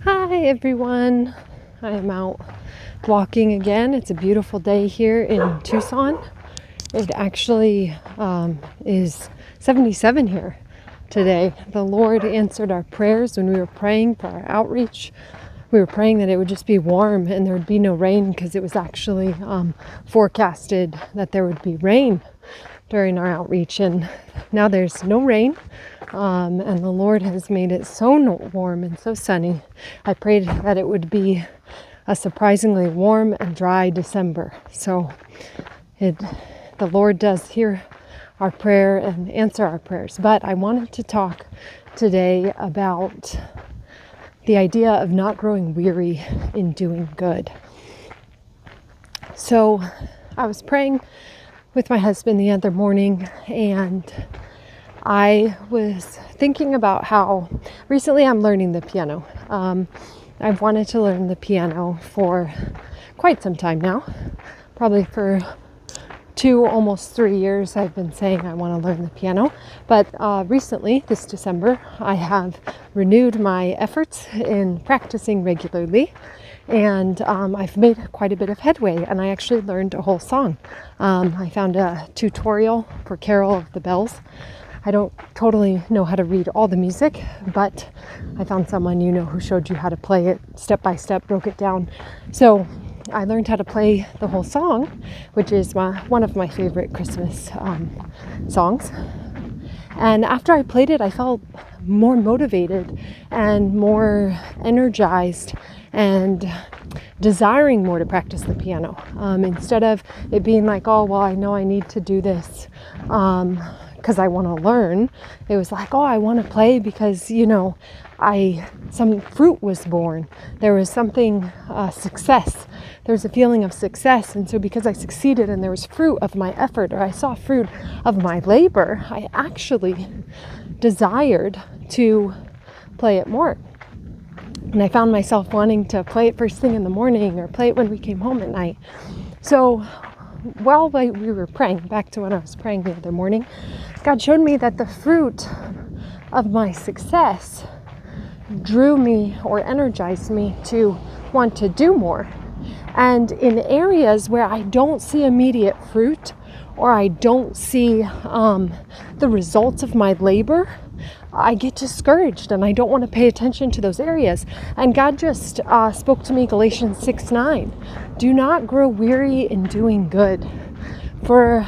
Hi everyone, I am out walking again. It's a beautiful day here in Tucson. It actually is 77 here today. The Lord answered our prayers when we were praying for our outreach. We were praying that it would just be warm and there would be no rain because it was actually forecasted that there would be rain during our outreach, and now there's no rain, and the Lord has made it so warm and so sunny. I prayed that it would be a surprisingly warm and dry December. So the Lord does hear our prayer and answer our prayers. But I wanted to talk today about the idea of not growing weary in doing good. So I was praying with my husband the other morning, and I was thinking about how recently I'm learning the piano. I've wanted to learn the piano for quite some time now, probably for almost 3 years. I've been saying I want to learn the piano, but recently this December I have renewed my efforts in practicing regularly, and I've made quite a bit of headway, and I actually learned a whole song. I found a tutorial for Carol of the Bells. I don't totally know how to read all the music, but I found someone who showed you how to play it step by step, broke it down. So I learned how to play the whole song, which is one of my favorite Christmas songs. And after I played it, I felt more motivated and more energized and desiring more to practice the piano. Instead of it being like, oh, well, I know I need to do this because I want to learn. It was like, oh, I want to play because, some fruit was born. There was something, success. There was a feeling of success. And so because I succeeded and there was fruit of my effort, or I saw fruit of my labor, I actually desired to play it more. And I found myself wanting to play it first thing in the morning or play it when we came home at night. So while we were praying, back to when I was praying the other morning, God showed me that the fruit of my success drew me or energized me to want to do more. And in areas where I don't see immediate fruit, or I don't see the results of my labor, I get discouraged and I don't want to pay attention to those areas. And God just spoke to me, Galatians 6:9. Do not grow weary in doing good, for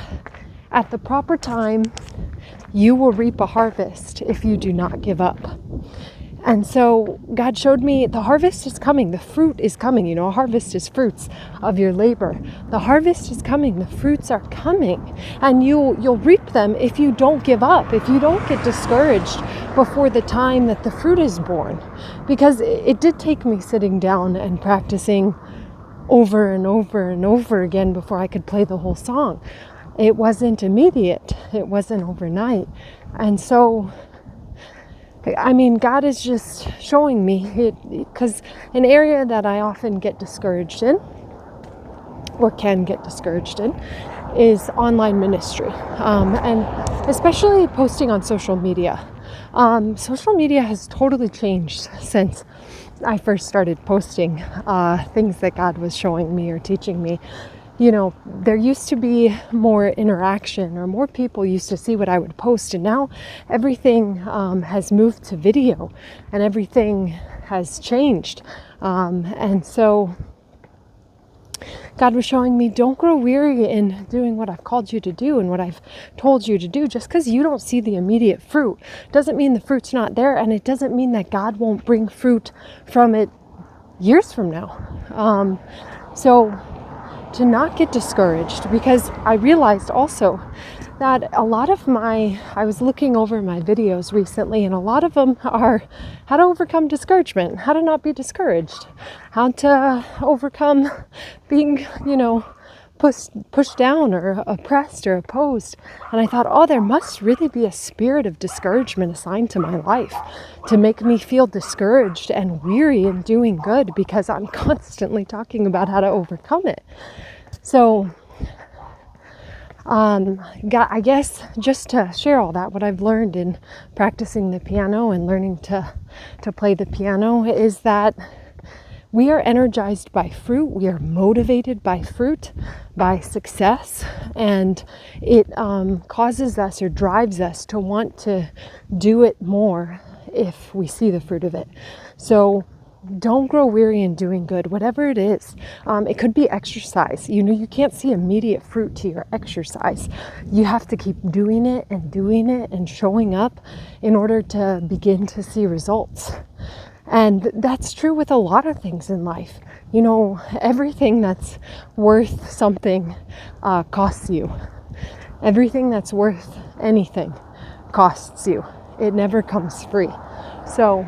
at the proper time you will reap a harvest if you do not give up. And so God showed me the harvest is coming. The fruit is coming. A harvest is fruits of your labor. The harvest is coming. The fruits are coming. And you'll reap them if you don't give up, if you don't get discouraged before the time that the fruit is born. Because it did take me sitting down and practicing over and over and over again before I could play the whole song. It wasn't immediate. It wasn't overnight. And so God is just showing me it, because an area that I often get discouraged in, or can get discouraged in, is online ministry, and especially posting on social media. Social media has totally changed since I first started posting things that God was showing me or teaching me. There used to be more interaction, or more people used to see what I would post, and now everything has moved to video and everything has changed. And so God was showing me, don't grow weary in doing what I've called you to do and what I've told you to do. Just because you don't see the immediate fruit doesn't mean the fruit's not there, and it doesn't mean that God won't bring fruit from it years from now. So to not get discouraged, because I realized also that a lot of I was looking over my videos recently, and a lot of them are how to overcome discouragement, how to not be discouraged, how to overcome being, pushed down or oppressed or opposed. And I thought, oh, there must really be a spirit of discouragement assigned to my life to make me feel discouraged and weary in doing good, because I'm constantly talking about how to overcome it. So I guess just to share all that, what I've learned in practicing the piano and learning to play the piano is that we are energized by fruit. We are motivated by fruit, by success, and it causes us or drives us to want to do it more if we see the fruit of it. So don't grow weary in doing good, whatever it is. It could be exercise. You can't see immediate fruit to your exercise. You have to keep doing it and showing up in order to begin to see results. And that's true with a lot of things in life. Everything that's worth something costs you. Everything that's worth anything costs you. It never comes free. So,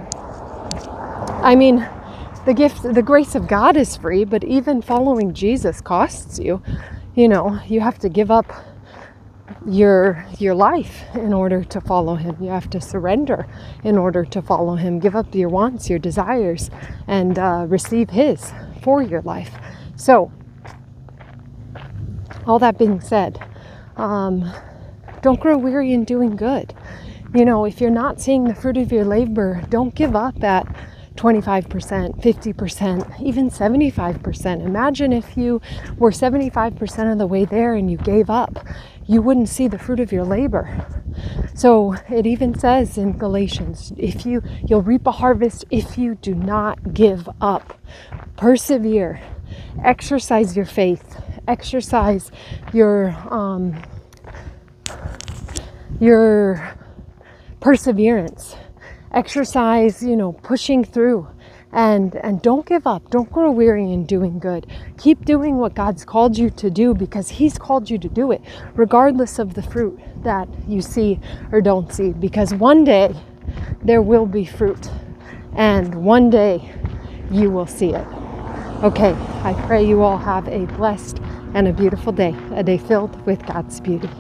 the grace of God is free, but even following Jesus costs you. You have to give up your life in order to follow him. You have to surrender in order to follow him. Give up your wants, your desires, and receive his for your life. So, all that being said, don't grow weary in doing good. If you're not seeing the fruit of your labor, don't give up at 25%, 50%, even 75%. Imagine if you were 75% of the way there and you gave up. You wouldn't see the fruit of your labor. So it even says in Galatians, you'll reap a harvest if you do not give up. Persevere. Exercise your faith. Exercise your perseverance. Exercise, pushing through, and don't give up. Don't grow weary in doing good. Keep doing what God's called you to do, because he's called you to do it, regardless of the fruit that you see or don't see, because one day there will be fruit, and one day you will see it. Okay, I pray you all have a blessed and a beautiful day, a day filled with God's beauty.